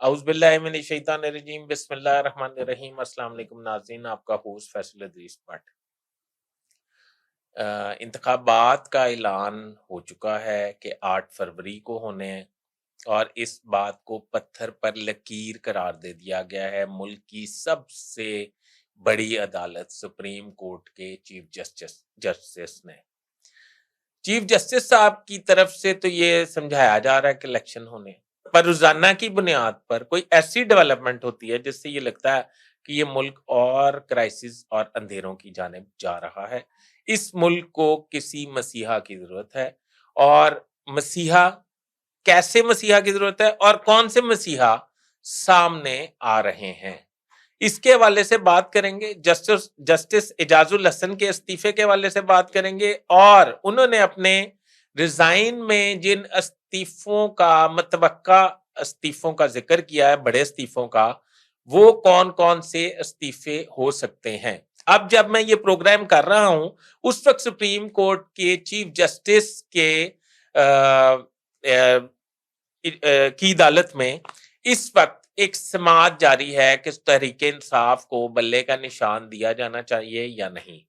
اعوذ باللہ من الشیطان الرجیم بسم اللہ الرحمن الرحیم السلام علیکم ناظرین، آپ کا ہوسٹ فیصل ادریس بٹ۔ انتخابات کا اعلان ہو چکا ہے کہ 8 فروری کو ہونے ہیں، اور اس بات کو پتھر پر لکیر قرار دے دیا گیا ہے ملک کی سب سے بڑی عدالت سپریم کورٹ کے چیف جسٹس نے۔ چیف جسٹس صاحب کی طرف سے تو یہ سمجھایا جا رہا ہے کہ الیکشن ہونے ہیں، پر روزانہ کی بنیاد پر کوئی ایسی ڈیولپمنٹ ہوتی ہے جس سے یہ لگتا ہے کہ یہ ملک اور کرائسس اور اندھیروں کی جانب جا رہا ہے۔ اس ملک کو کسی مسیحا کی ضرورت ہے، اور مسیحا کیسے مسیحا کی ضرورت ہے اور کون سے مسیحا سامنے آ رہے ہیں، اس کے حوالے سے بات کریں گے۔ جسٹس اعجاز الحسن کے استعفے کے حوالے سے بات کریں گے، اور انہوں نے اپنے ریزائن میں جن استعفوں کا متوقع استعفوں کا ذکر کیا ہے، بڑے استعفوں کا، وہ کون کون سے استعفے ہو سکتے ہیں۔ اب جب میں یہ پروگرام کر رہا ہوں اس وقت سپریم کورٹ کے چیف جسٹس کی عدالت میں اس وقت ایک سماعت جاری ہے کہ تحریک انصاف کو بلے کا نشان دیا جانا چاہیے یا نہیں۔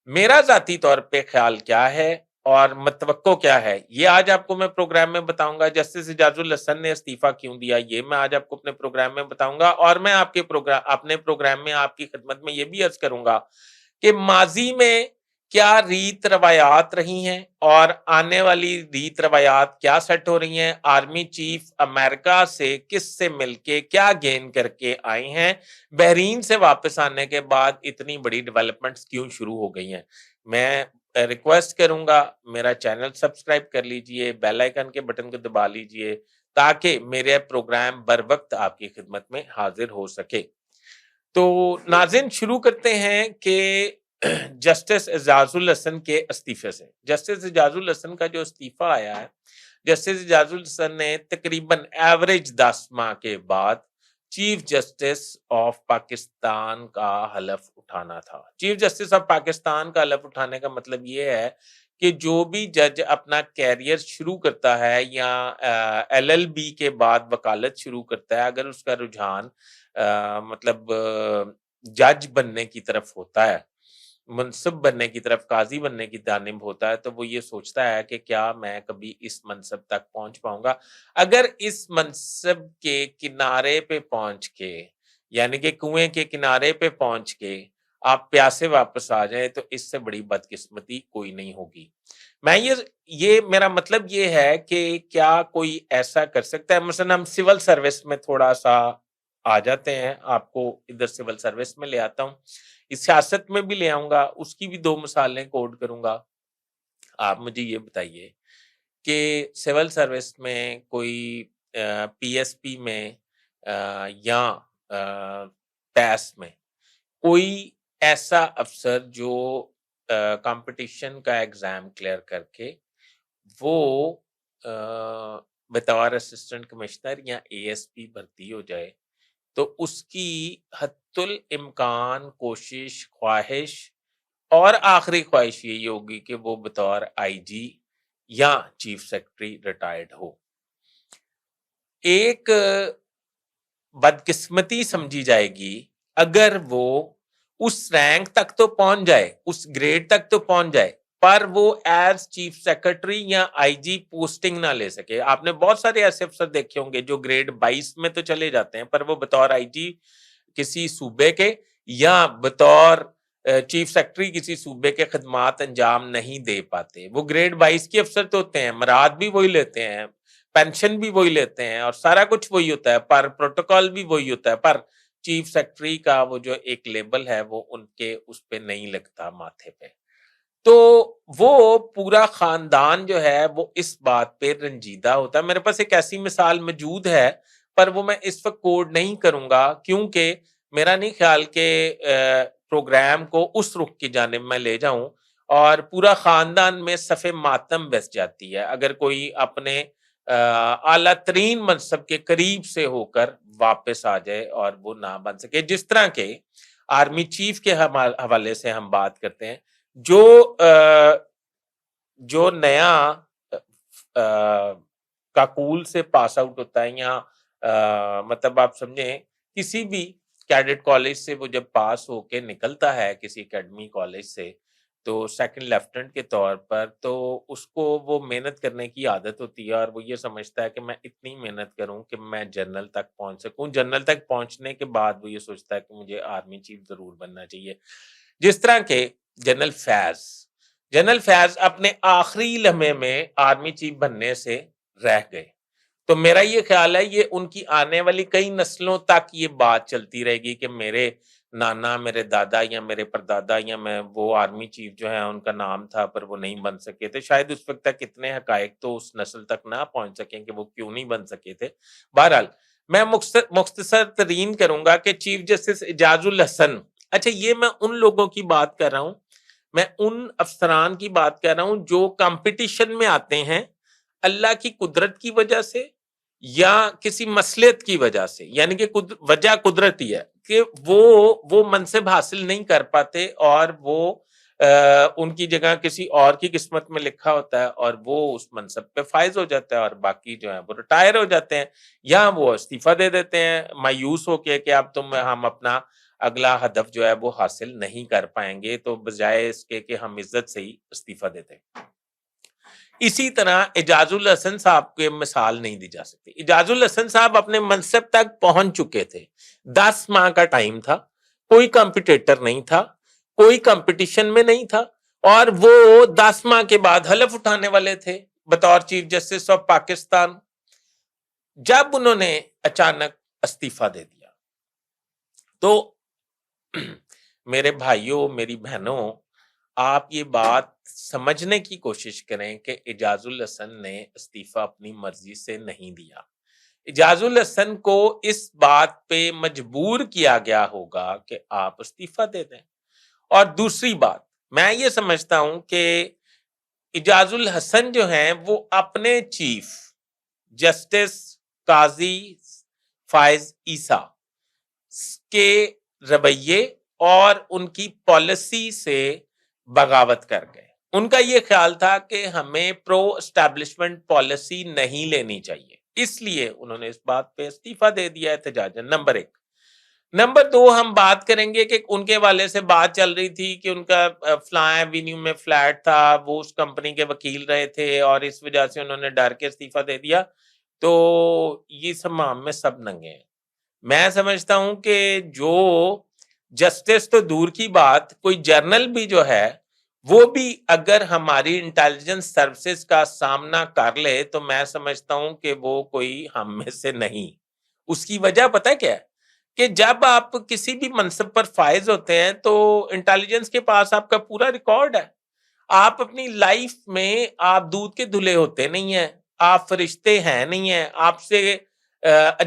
میرا ذاتی طور پہ خیال کیا ہے اور متوقع کیا ہے، یہ آج آپ کو میں پروگرام میں بتاؤں گا۔ جسٹس اعجاز الحسن نے استعفیٰ کیوں دیا، یہ میں آج آپ کو اپنے پروگرام میں بتاؤں گا، اور میں اپنے پروگرام میں آپ کی خدمت میں یہ بھی عرض کروں گا کہ ماضی میں کیا ریت روایات رہی ہیں اور آنے والی ریت روایات کیا سیٹ ہو رہی ہیں، آرمی چیف امریکہ سے کس سے مل کے کیا گین کر کے آئے ہیں، بحرین سے واپس آنے کے بعد اتنی بڑی ڈیولپمنٹس کیوں شروع ہو گئی ہیں۔ میں ریکویسٹ کروں گا میرا چینل سبسکرائب کر لیجئے، بیل آئیکن کے بٹن کو دبا لیجئے تاکہ میرے پروگرام بر وقت آپ کی خدمت میں حاضر ہو سکے۔ تو ناظرین، شروع کرتے ہیں کہ جسٹس اعجاز الحسن کے استعفے سے۔ جسٹس اعجاز الحسن کا جو استعفیٰ آیا ہے، جسٹس اعجاز الحسن نے تقریباً ایوریج 10 ماہ کے بعد چیف جسٹس آف پاکستان کا حلف اٹھانا تھا۔ چیف جسٹس آف پاکستان کا حلف اٹھانے کا مطلب یہ ہے کہ جو بھی جج اپنا کیریئر شروع کرتا ہے یا LLB کے بعد وکالت شروع کرتا ہے، اگر اس کا رجحان مطلب جج بننے کی طرف ہوتا ہے، منصب بننے کی طرف، قاضی بننے کی جانب ہوتا ہے، تو وہ یہ سوچتا ہے کہ کیا میں کبھی اس منصب تک پہنچ پاؤں گا۔ اگر اس منصب کے کنارے پہ پہنچ کے، یعنی کہ کنویں کے کنارے پہ پہنچ کے آپ پیاسے واپس آ جائیں تو اس سے بڑی بدقسمتی کوئی نہیں ہوگی۔ میں یہ میرا مطلب یہ ہے کہ کیا کوئی ایسا کر سکتا ہے، مثلا ہم سول سروس میں تھوڑا سا آ جاتے ہیں، آپ کو ادھر سول سروس میں لے آتا ہوں، اس سیاست میں بھی لے آؤں گا، اس کی بھی 2 مثالیں کوٹ کروں گا۔ آپ مجھے یہ بتائیے کہ سول سروس میں کوئی PSP میں یا ٹیس میں کوئی ایسا افسر جو کمپٹیشن کا ایگزام کلیئر کر کے وہ بطور اسسٹنٹ کمشنر یا ASP بھرتی ہو جائے، تو اس کی حتی الامکان کوشش، خواہش اور آخری خواہش یہی ہوگی کہ وہ بطور IG یا چیف سیکرٹری ریٹائرڈ ہو۔ ایک بدقسمتی سمجھی جائے گی اگر وہ اس رینک تک تو پہنچ جائے، اس گریڈ تک تو پہنچ جائے، پر وہ ایز چیف سیکرٹری یا IG پوسٹنگ نہ لے سکے۔ آپ نے بہت سارے ایسے افسر دیکھے ہوں گے جو گریڈ 22 میں تو چلے جاتے ہیں، پر وہ بطور IG کسی صوبے کے یا بطور چیف سیکرٹری کسی صوبے کے خدمات انجام نہیں دے پاتے۔ وہ گریڈ 22 کے افسر تو ہوتے ہیں، مراد بھی وہی لیتے ہیں، پینشن بھی وہی لیتے ہیں، اور سارا کچھ وہی ہوتا ہے، پر پروٹوکول بھی وہی ہوتا ہے، پر چیف سیکرٹری کا وہ جو ایک لیبل ہے وہ ان کے اس پہ نہیں لگتا ماتھے پہ۔ تو وہ پورا خاندان جو ہے وہ اس بات پہ رنجیدہ ہوتا ہے۔ میرے پاس ایک ایسی مثال موجود ہے، پر وہ میں اس وقت کوڈ نہیں کروں گا کیونکہ میرا نہیں خیال کہ پروگرام کو اس رخ کی جانب میں لے جاؤں، اور پورا خاندان میں صف ماتم بیس جاتی ہے اگر کوئی اپنے اعلیٰ ترین منصب کے قریب سے ہو کر واپس آ جائے اور وہ نہ بن سکے۔ جس طرح کے آرمی چیف کے حوالے سے ہم بات کرتے ہیں، جو نیا کاکول سے پاس آؤٹ ہوتا ہے یا مطلب آپ سمجھیں کسی بھی کیڈٹ کالج سے وہ جب پاس ہو کے نکلتا ہے کسی اکیڈمی کالج سے تو سیکنڈ لیفٹننٹ کے طور پر، تو اس کو وہ محنت کرنے کی عادت ہوتی ہے اور وہ یہ سمجھتا ہے کہ میں اتنی محنت کروں کہ میں جنرل تک پہنچ سکوں۔ جنرل تک پہنچنے کے بعد وہ یہ سوچتا ہے کہ مجھے آرمی چیف ضرور بننا چاہیے۔ جس طرح کے جنرل فیاض اپنے آخری لمحے میں آرمی چیف بننے سے رہ گئے۔ تو میرا یہ خیال ہے یہ ان کی آنے والی کئی نسلوں تک یہ بات چلتی رہے گی کہ میرے نانا، میرے دادا یا میرے پردادا یا میں وہ آرمی چیف جو ہے ان کا نام تھا پر وہ نہیں بن سکے تھے۔ شاید اس وقت تک اتنے حقائق تو اس نسل تک نہ پہنچ سکیں کہ وہ کیوں نہیں بن سکے تھے۔ بہرحال میں مختصر ترین کروں گا کہ چیف جسٹس اعجاز الحسن، اچھا یہ میں ان لوگوں کی بات کر رہا ہوں، میں ان افسران کی بات کر رہا ہوں جو کمپٹیشن میں آتے ہیں اللہ کی قدرت کی وجہ سے یا کسی مصلحت کی وجہ سے، یعنی کہ وجہ قدرتی ہے کہ وہ منصب حاصل نہیں کر پاتے اور وہ ان کی جگہ کسی اور کی قسمت میں لکھا ہوتا ہے اور وہ اس منصب پہ فائز ہو جاتا ہے اور باقی جو ہے وہ ریٹائر ہو جاتے ہیں یا وہ استعفیٰ دے دیتے ہیں مایوس ہو کے کہ اب ہم اپنا اگلا ہدف جو ہے وہ حاصل نہیں کر پائیں گے، تو بجائے اس کے کہ ہم عزت سے ہی استعفیٰ دیتے ہیں۔ اسی طرح اعجاز الحسن صاحب کے مثال نہیں دی جا سکتی۔ اعجاز الحسن صاحب اپنے منصب تک پہنچ چکے تھے، 10 ماہ کا ٹائم تھا، کوئی کمپٹیٹر نہیں تھا، کوئی کمپٹیشن میں نہیں تھا اور وہ 10 ماہ کے بعد حلف اٹھانے والے تھے بطور چیف جسٹس آف پاکستان۔ جب انہوں نے اچانک استعفیٰ دے دیا تو میرے بھائیوں، میری بہنوں، آپ یہ بات سمجھنے کی کوشش کریں کہ اعجاز الحسن نے استعفیٰ اپنی مرضی سے نہیں دیا۔ اعجاز الحسن کو اس بات پہ مجبور کیا گیا ہوگا کہ آپ استعفیٰ دے دیں۔ اور دوسری بات میں یہ سمجھتا ہوں کہ اعجاز الحسن جو ہیں وہ اپنے چیف جسٹس قاضی فائز عیسیٰ کے رویے اور ان کی پالیسی سے بغاوت کر گئے۔ ان کا یہ خیال تھا کہ ہمیں پرو اسٹیبلشمنٹ پالیسی نہیں لینی چاہیے، اس لیے انہوں نے اس بات پہ استعفیٰ دے دیا احتجاجاً۔ نمبر 1۔ نمبر 2، ہم بات کریں گے کہ ان کے والے سے بات چل رہی تھی کہ ان کا فلاں ایوینیو میں فلیٹ تھا، وہ اس کمپنی کے وکیل رہے تھے اور اس وجہ سے انہوں نے ڈر کے استعفیٰ دے دیا۔ تو یہ سب معاملے میں سب ننگے ہیں۔ میں سمجھتا ہوں کہ جو جسٹس تو دور کی بات، کوئی جرنل بھی جو ہے وہ بھی اگر ہماری انٹیلیجنس سروسز کا سامنا کر لے تو میں سمجھتا ہوں کہ وہ کوئی ہم میں سے نہیں۔ اس کی وجہ پتہ کیا ہے کہ جب آپ کسی بھی منصب پر فائز ہوتے ہیں تو انٹیلیجنس کے پاس آپ کا پورا ریکارڈ ہے۔ آپ اپنی لائف میں آپ دودھ کے دھلے ہوتے نہیں ہیں، آپ فرشتے ہیں نہیں ہیں، آپ سے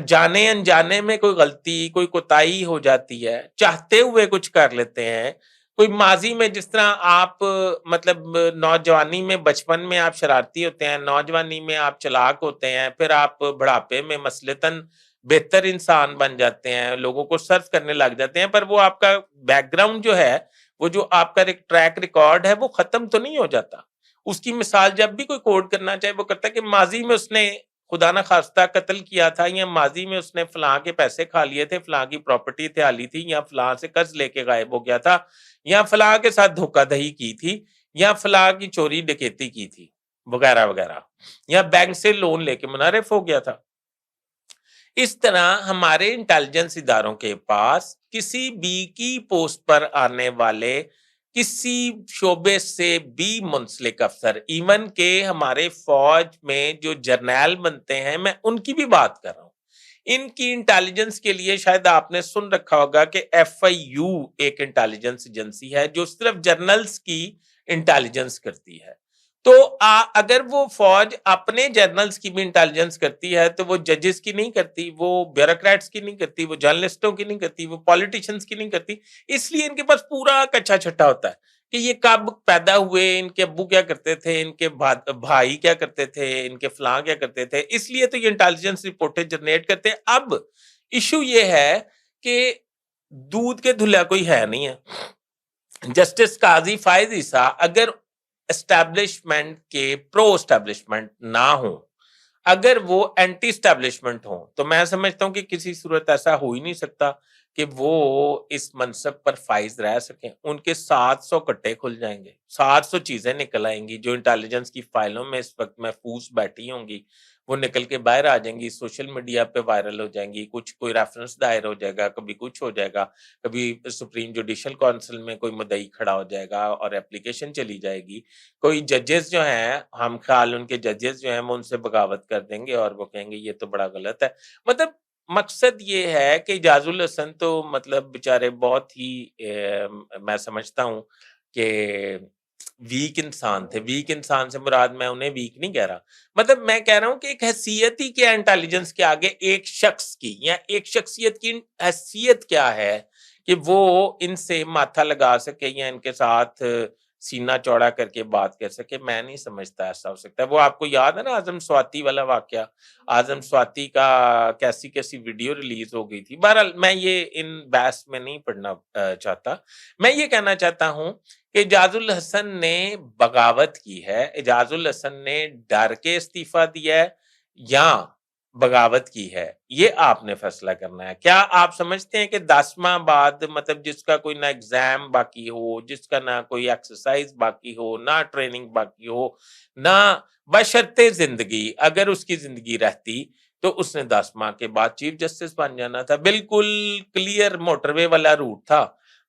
جانے انجانے میں کوئی غلطی، کوئی کوتاہی ہو جاتی ہے، چاہتے ہوئے کچھ کر لیتے ہیں۔ کوئی ماضی میں جس طرح آپ مطلب نوجوانی میں، بچپن میں آپ شرارتی ہوتے ہیں، نوجوانی میں آپ چلاک ہوتے ہیں، پھر آپ بڑھاپے میں مثلاً بہتر انسان بن جاتے ہیں، لوگوں کو سرو کرنے لگ جاتے ہیں، پر وہ آپ کا بیک گراؤنڈ جو ہے، وہ جو آپ کا ایک ٹریک ریکارڈ ہے وہ ختم تو نہیں ہو جاتا۔ اس کی مثال جب بھی کوئی کوٹ کرنا چاہے وہ کرتا ہے کہ ماضی میں اس نے خدا نہ خواستہ قتل کیا تھا، یا ماضی میں اس نے فلاں کے پیسے کھا لیے تھے، فلاں کی پراپرٹی ہتھیالی تھی، یا فلاں سے قرض لے کے غائب ہو گیا تھا، یا فلاں کے ساتھ دھوکہ دہی کی تھی، یا فلاں کی چوری ڈکیتی کی تھی، وغیرہ وغیرہ، یا بینک سے لون لے کے منحرف ہو گیا تھا۔ اس طرح ہمارے انٹیلیجنس اداروں کے پاس کسی بھی کی پوسٹ پر آنے والے کسی شعبے سے بھی منسلک افسر، ایون کہ ہمارے فوج میں جو جرنیل بنتے ہیں، میں ان کی بھی بات کر رہا ہوں، ان کی انٹیلیجنس کے لیے شاید آپ نے سن رکھا ہوگا کہ ایف آئی یو ایک انٹیلیجنس ایجنسی ہے جو صرف جرنلز کی انٹیلیجنس کرتی ہے۔ تو اگر وہ فوج اپنے جرنلز کی بھی انٹیلیجنس کرتی ہے تو وہ ججز کی نہیں کرتی، وہ بیوروکریٹس کی نہیں کرتی، وہ جرنلسٹوں کی نہیں کرتی، وہ پولیٹیشنز کی نہیں کرتی۔ اس لیے ان کے پاس پورا کچا چھٹا ہوتا ہے کہ یہ کب پیدا ہوئے، ان کے ابو کیا کرتے تھے، ان کے بھائی کیا کرتے تھے، ان کے فلاں کیا کرتے تھے۔ اس لیے تو یہ انٹیلیجنس رپورٹیں جنریٹ کرتے ہیں۔ اب ایشو یہ ہے کہ دودھ کے دھلا کوئی ہے نہیں ہے۔ جسٹس قاضی فائز عیسیٰ اگر اسٹیبلشمنٹ کے پرو اسٹیبلشمنٹ نہ ہوں، اگر وہ اینٹی اسٹیبلشمنٹ ہوں تو میں سمجھتا ہوں کہ کسی صورت ایسا ہو ہی نہیں سکتا کہ وہ اس منصب پر فائز رہ سکیں. ان کے 700 کٹے کھل جائیں گے, 700 چیزیں نکل آئیں گی جو انٹیلیجنس کی فائلوں میں اس وقت محفوظ بیٹھی ہوں گی, وہ نکل کے باہر آ جائیں گی, سوشل میڈیا پہ وائرل ہو جائیں گی, کچھ کوئی ریفرنس دائر ہو جائے گا, کبھی کچھ ہو جائے گا, کبھی سپریم جوڈیشل کونسل میں کوئی مدعی کھڑا ہو جائے گا اور اپلیکیشن چلی جائے گی. کوئی ججز جو ہیں, ہم خیال ان کے ججز جو ہیں وہ ان سے بغاوت کر دیں گے اور وہ کہیں گے یہ تو بڑا غلط ہے. مطلب مقصد یہ ہے کہ اعجاز الحسن تو مطلب بیچارے بہت ہی میں سمجھتا ہوں کہ ویک انسان تھے. ویک انسان سے مراد میں انہیں ویک نہیں کہہ رہا, مطلب میں کہہ رہا ہوں کہ ایک حیثیت ہی کیا انٹیلیجنس کے آگے ایک شخص کی یا ایک شخصیت کی حیثیت کیا ہے کہ وہ ان سے ماتھا لگا سکے یا ان کے ساتھ سینہ چوڑا کر کے بات کر سکے. میں نہیں سمجھتا ایسا ہو سکتا ہے. وہ آپ کو یاد ہے نا اعظم سواتی والا واقعہ, اعظم سواتی کا کیسی ویڈیو ریلیز ہو گئی تھی. بہرحال میں یہ ان بحث میں نہیں پڑھنا چاہتا. میں یہ کہنا چاہتا ہوں کہ اعجاز الحسن نے بغاوت کی ہے, اعجاز الحسن نے ڈر کے استعفیٰ دیا ہے یا بغاوت کی ہے, یہ آپ نے فیصلہ کرنا ہے. کیا آپ سمجھتے ہیں کہ 10 ماہ بعد مطلب جس کا کوئی نہ ایگزام باقی ہو, جس کا نہ کوئی ایکسرسائز باقی ہو, نہ ٹریننگ باقی ہو, نہ بشرطِ زندگی, اگر اس کی زندگی رہتی تو اس نے 10 ماہ کے بعد چیف جسٹس بن جانا تھا. بالکل کلیئر موٹر وے والا روٹ تھا,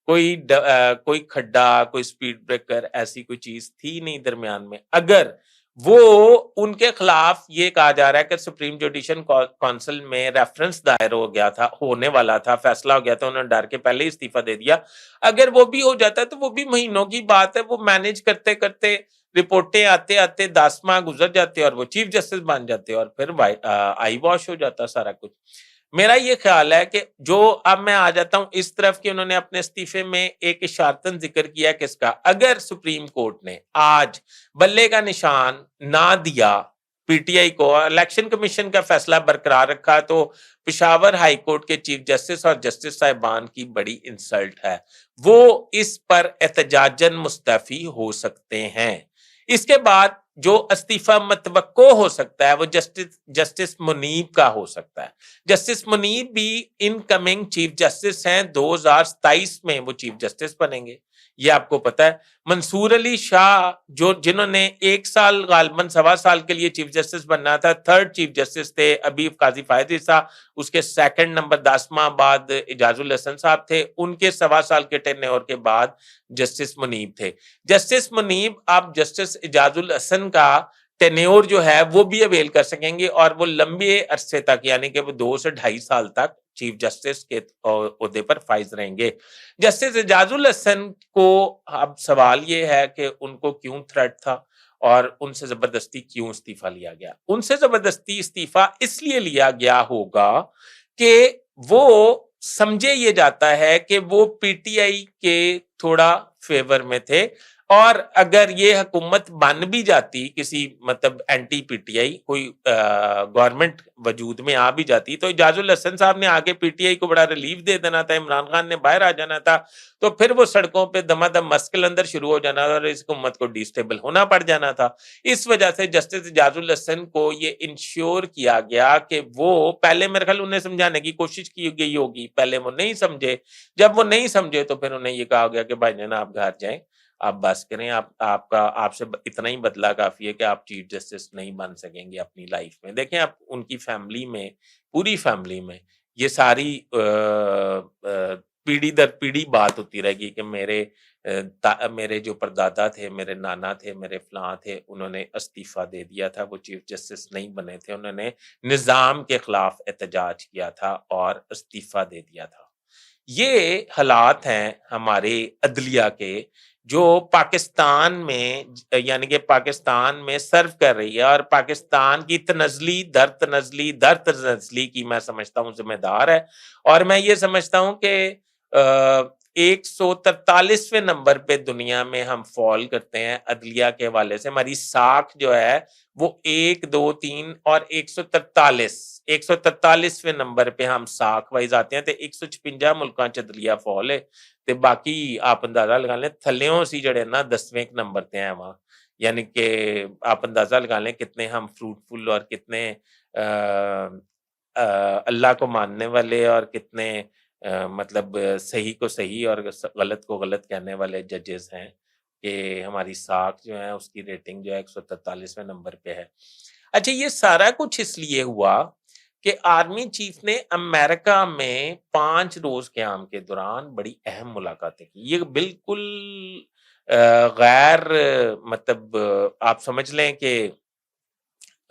کوئی کھڈا, کوئی سپیڈ بریکر, ایسی کوئی چیز تھی نہیں درمیان میں. اگر وہ ان کے خلاف یہ کہا جا رہا ہے کہ سپریم جوڈیشل کونسل میں ریفرنس دائر ہو گیا تھا, ہونے والا تھا, فیصلہ ہو گیا تھا, انہوں نے ڈر کے پہلے ہی استعفیٰ دے دیا. اگر وہ بھی ہو جاتا ہے تو وہ بھی مہینوں کی بات ہے, وہ مینج کرتے کرتے رپورٹیں آتے آتے 10 ماہ گزر جاتے اور وہ چیف جسٹس بن جاتے اور پھر آئی واش ہو جاتا سارا کچھ. میرا یہ خیال ہے کہ جو اب میں آ جاتا ہوں اس طرف کہ انہوں نے اپنے استعفے میں ایک اشارتاً ذکر کیا کس کا, اگر سپریم کورٹ نے آج بلے کا نشان نہ دیا پی ٹی آئی کو, الیکشن کمیشن کا فیصلہ برقرار رکھا, تو پشاور ہائی کورٹ کے چیف جسٹس اور جسٹس صاحبان کی بڑی انسلٹ ہے. وہ اس پر احتجاجاً مستعفی ہو سکتے ہیں. اس کے بعد جو استعفیٰ متوقع ہو سکتا ہے وہ جسٹس منیب کا ہو سکتا ہے. جسٹس منیب بھی ان کمنگ چیف جسٹس ہیں, 2027 میں وہ چیف جسٹس بنیں گے, یہ آپ کو پتا ہے. منصور علی شاہ جنہوں نے 1 سال غالباً 1.25 سال کے لیے چیف جسٹس بننا تھا, 3rd چیف جسٹس تھے. ابھی قاضی فائد عیسیٰ, اس کے 2nd نمبر 10 ماہ بعد اعجاز الحسن صاحب تھے, ان کے 1.25 سال کے ٹینیور کے بعد جسٹس منیب تھے. جسٹس منیب اب جسٹس اعجاز الحسن کا ٹینیور جو ہے وہ بھی اویل کر سکیں گے اور وہ لمبے عرصے تک یعنی کہ وہ 2 سے 2.5 سال تک چیف جسٹس کے عہدے پر فائز رہیں گے. جسٹس اعجاز الحسن کو اب سوال یہ ہے کہ ان کو کیوں تھریٹ تھا اور ان سے زبردستی کیوں استعفیٰ لیا گیا. ان سے زبردستی استعفیٰ اس لیے لیا گیا ہوگا کہ وہ سمجھے یہ جاتا ہے کہ وہ پی ٹی آئی کے تھوڑا فیور میں تھے, اور اگر یہ حکومت بن بھی جاتی کسی مطلب اینٹی پی ٹی آئی کوئی گورنمنٹ وجود میں آ بھی جاتی تو اعجاز الحسن صاحب نے آگے پی ٹی آئی کو بڑا ریلیف دے دینا تھا, عمران خان نے باہر آ جانا تھا, تو پھر وہ سڑکوں پہ دما دم مسکل اندر شروع ہو جانا تھا اور اس حکومت کو ڈی اسٹیبل ہونا پڑ جانا تھا. اس وجہ سے جسٹس اعجاز الحسن کو یہ انشور کیا گیا کہ وہ پہلے میرے خیال انہیں سمجھانے کی کوشش کی گئی ہوگی, پہلے وہ نہیں سمجھے, جب وہ نہیں سمجھے تو پھر انہیں یہ کہا گیا کہ بھائی جان آپ گھر جائیں, آپ بس کریں, آپ سے اتنا ہی بدلہ کافی ہے کہ آپ چیف جسٹس نہیں بن سکیں گے اپنی لائف میں. دیکھیں آپ ان کی فیملی میں, پوری فیملی میں یہ ساری پیڑھی در پیڑھی بات ہوتی رہے گی کہ میرے جو پردادا تھے, میرے نانا تھے, میرے فلاں تھے, انہوں نے استعفیٰ دے دیا تھا, وہ چیف جسٹس نہیں بنے تھے, انہوں نے نظام کے خلاف احتجاج کیا تھا اور استعفیٰ دے دیا تھا. یہ حالات ہیں ہمارے عدلیہ کے جو پاکستان میں یعنی کہ پاکستان میں سرو کر رہی ہے, اور پاکستان کی تنزلی در تنزلی کی میں سمجھتا ہوں ذمہ دار ہے. اور میں یہ سمجھتا ہوں کہ 143ویں نمبر پہ دنیا میں ہم فال کرتے ہیں عدلیہ کے حوالے سے. ہماری ساکھ جو ہے وہ 1 2 3 اور 143ویں نمبر پہ ہم ساکھ وائز آتے ہیں. 156 ملکاں چ عدلیہ فال ہے, تے باقی آپ اندازہ لگا لیں تھلیوں سی جڑے نا 10ویں نمبر تے ہیں وہاں. یعنی کہ آپ اندازہ لگا لیں کتنے ہم فروٹفل اور کتنے اللہ کو ماننے والے اور کتنے مطلب صحیح کو صحیح اور غلط کو غلط کہنے والے ججز ہیں کہ ہماری ساکھ جو ہے اس کی ریٹنگ جو ہے 143ویں نمبر پہ ہے۔ اچھا، یہ سارا کچھ اس لیے ہوا کہ آرمی چیف نے امریکہ میں 5 روز قیام کے دوران بڑی اہم ملاقاتیں کی۔ یہ بالکل غیر مطلب آپ سمجھ لیں کہ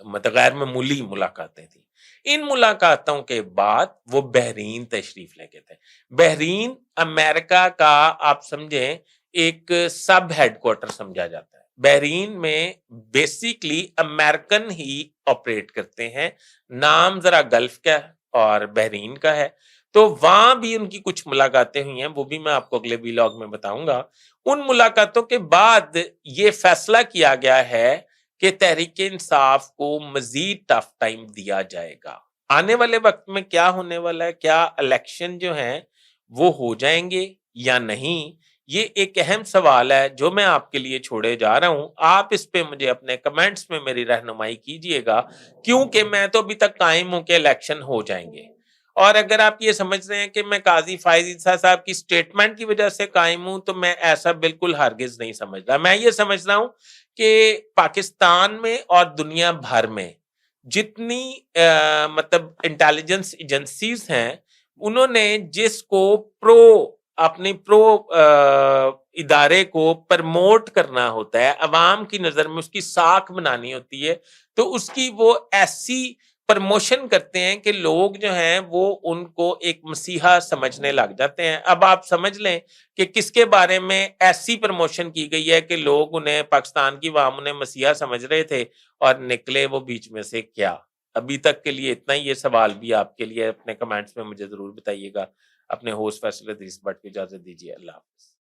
مطلب غیر معمولی ملاقاتیں تھیں۔ ان ملاقاتوں کے بعد وہ بحرین تشریف لے کے تھے۔ بحرین امریکہ کا آپ سمجھیں ایک سب ہیڈ کوارٹر سمجھا جاتا ہے۔ بحرین میں بیسیکلی امریکن ہی آپریٹ کرتے ہیں، نام ذرا گلف کا اور بحرین کا ہے، تو وہاں بھی ان کی کچھ ملاقاتیں ہوئی ہیں، وہ بھی میں آپ کو اگلے ویلاگ میں بتاؤں گا۔ ان ملاقاتوں کے بعد یہ فیصلہ کیا گیا ہے کہ تحریک انصاف کو مزید ٹف ٹائم دیا جائے گا۔ آنے والے وقت میں کیا ہونے والا ہے، کیا الیکشن جو ہیں وہ ہو جائیں گے یا نہیں، یہ ایک اہم سوال ہے جو میں آپ کے لیے چھوڑے جا رہا ہوں۔ آپ اس پہ مجھے اپنے کمنٹس میں میری رہنمائی کیجئے گا، کیونکہ میں تو ابھی تک قائم ہوں کہ الیکشن ہو جائیں گے۔ اور اگر آپ یہ سمجھ رہے ہیں کہ میں قاضی فائز عیسیٰ صاحب کی سٹیٹمنٹ کی وجہ سے قائم ہوں، تو میں ایسا بالکل ہرگز نہیں سمجھ رہا۔ میں یہ سمجھ رہا ہوں کہ پاکستان میں اور دنیا بھر میں جتنی مطلب انٹیلیجنس ایجنسیز ہیں، انہوں نے جس کو اپنی ادارے کو پرموٹ کرنا ہوتا ہے، عوام کی نظر میں اس کی ساکھ بنانی ہوتی ہے، تو اس کی وہ ایسی پرموشن کرتے ہیں کہ لوگ جو ہیں وہ ان کو ایک مسیحا سمجھنے لگ جاتے ہیں۔ اب آپ سمجھ لیں کہ کس کے بارے میں ایسی پرموشن کی گئی ہے کہ لوگ انہیں پاکستان کی عوام انہیں مسیحا سمجھ رہے تھے اور نکلے وہ بیچ میں سے کیا۔ ابھی تک کے لیے اتنا ہی، یہ سوال بھی آپ کے لیے، اپنے کمنٹس میں مجھے ضرور بتائیے گا۔ اپنے ہوسٹ فیصل ادریس بٹ کو اجازت دیجیے، اللہ حافظ۔